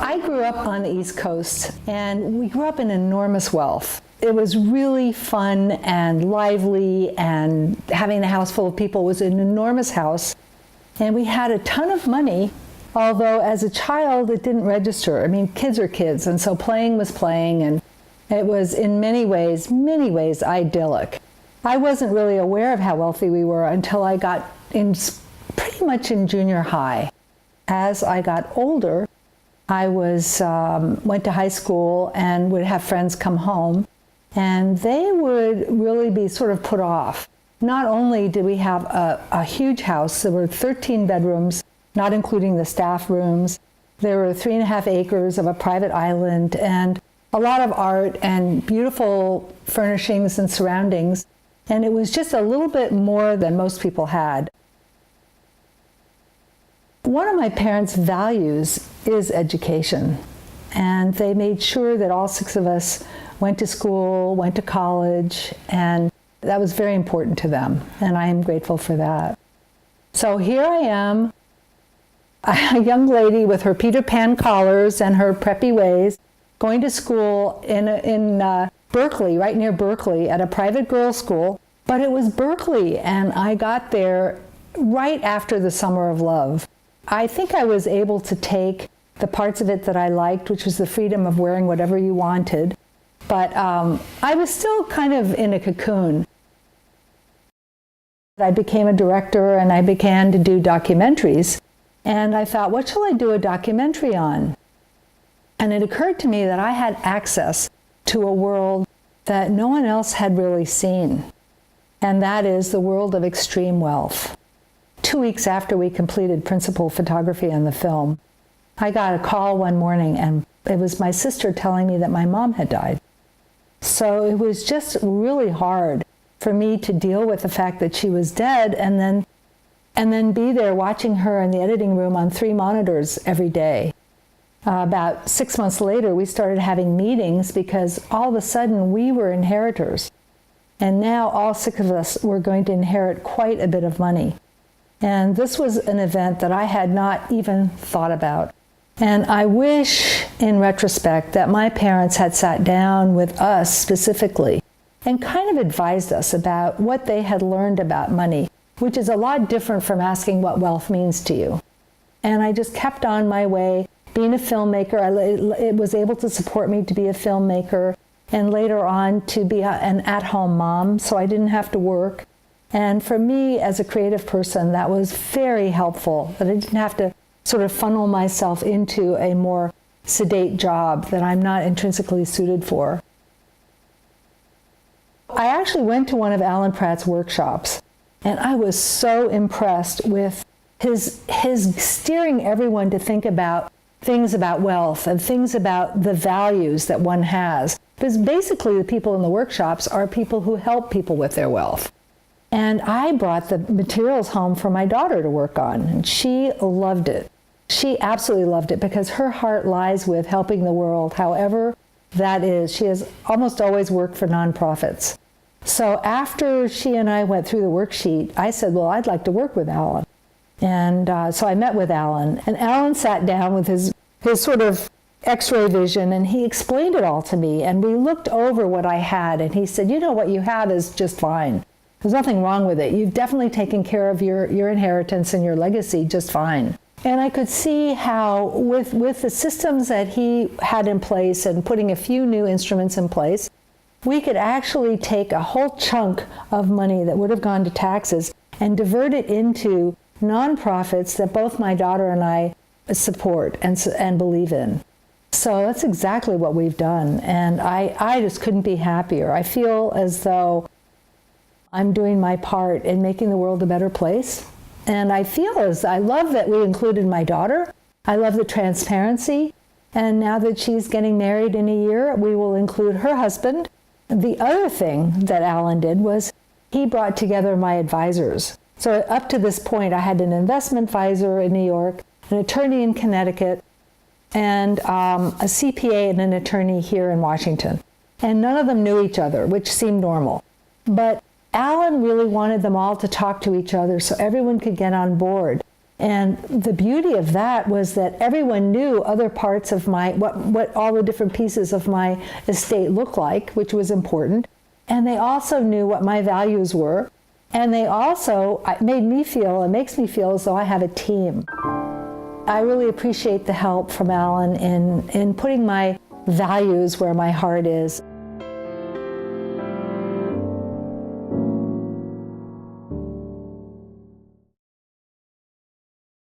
I grew up on the East Coast, and we grew up in enormous wealth. It was really fun and lively, and having a house full of people was an enormous house. And we had a ton of money, although as a child it didn't register. I mean, kids are kids, and so playing was playing, and it was in many ways idyllic. I wasn't really aware of how wealthy we were until I got pretty much in junior high. As I got older, I went to high school and would have friends come home, and they would really be sort of put off. Not only did we have a huge house, there were 13 bedrooms, not including the staff rooms. There were 3.5 acres of a private island and a lot of art and beautiful furnishings and surroundings. And it was just a little bit more than most people had. One of my parents' values is education, and they made sure that all 6 of us went to school, went to college, and that was very important to them, and I am grateful for that. So here I am, a young lady with her Peter Pan collars and her preppy ways, going to school in Berkeley, right near Berkeley, at a private girls' school, but it was Berkeley, and I got there right after the Summer of Love. I think I was able to take the parts of it that I liked, which was the freedom of wearing whatever you wanted, but I was still kind of in a cocoon. I became a director and I began to do documentaries, and I thought, what shall I do a documentary on? And it occurred to me that I had access to a world that no one else had really seen, and that is the world of extreme wealth. 2 weeks after we completed principal photography on the film, I got a call one morning, and it was my sister telling me that my mom had died. So it was just really hard for me to deal with the fact that she was dead, and then be there watching her in the editing room on 3 monitors every day. About 6 months later, we started having meetings because all of a sudden we were inheritors. And now all 6 of us were going to inherit quite a bit of money. And this was an event that I had not even thought about. And I wish, in retrospect, that my parents had sat down with us specifically and kind of advised us about what they had learned about money, which is a lot different from asking what wealth means to you. And I just kept on my way, being a filmmaker. It was able to support me to be a filmmaker, and later on to be an at-home mom, so I didn't have to work. And for me, as a creative person, that was very helpful, that I didn't have to sort of funnel myself into a more sedate job that I'm not intrinsically suited for. I actually went to one of Alan Pratt's workshops, and I was so impressed with his steering everyone to think about things about wealth and things about the values that one has. Because basically the people in the workshops are people who help people with their wealth. And I brought the materials home for my daughter to work on, and she loved it. She absolutely loved it because her heart lies with helping the world, however that is. She has almost always worked for nonprofits. So after she and I went through the worksheet, I said, well, I'd like to work with Alan. And so I met with Alan, and Alan sat down with his sort of X-ray vision, and he explained it all to me, and we looked over what I had, and he said, you know, what you have is just fine. There's nothing wrong with it. You've definitely taken care of your inheritance and your legacy just fine. And I could see how with the systems that he had in place and putting a few new instruments in place, we could actually take a whole chunk of money that would have gone to taxes and divert it into nonprofits that both my daughter and I support and believe in. So that's exactly what we've done. And I just couldn't be happier. I feel as though I'm doing my part in making the world a better place. And I love that we included my daughter. I love the transparency. And now that she's getting married in a year, we will include her husband. The other thing that Alan did was he brought together my advisors. So up to this point, I had an investment advisor in New York, an attorney in Connecticut, and a CPA and an attorney here in Washington. And none of them knew each other, which seemed normal. But Alan really wanted them all to talk to each other so everyone could get on board. And the beauty of that was that everyone knew other parts of what all the different pieces of my estate looked like, which was important. And they also knew what my values were. And they also it makes me feel as though I have a team. I really appreciate the help from Alan in putting my values where my heart is.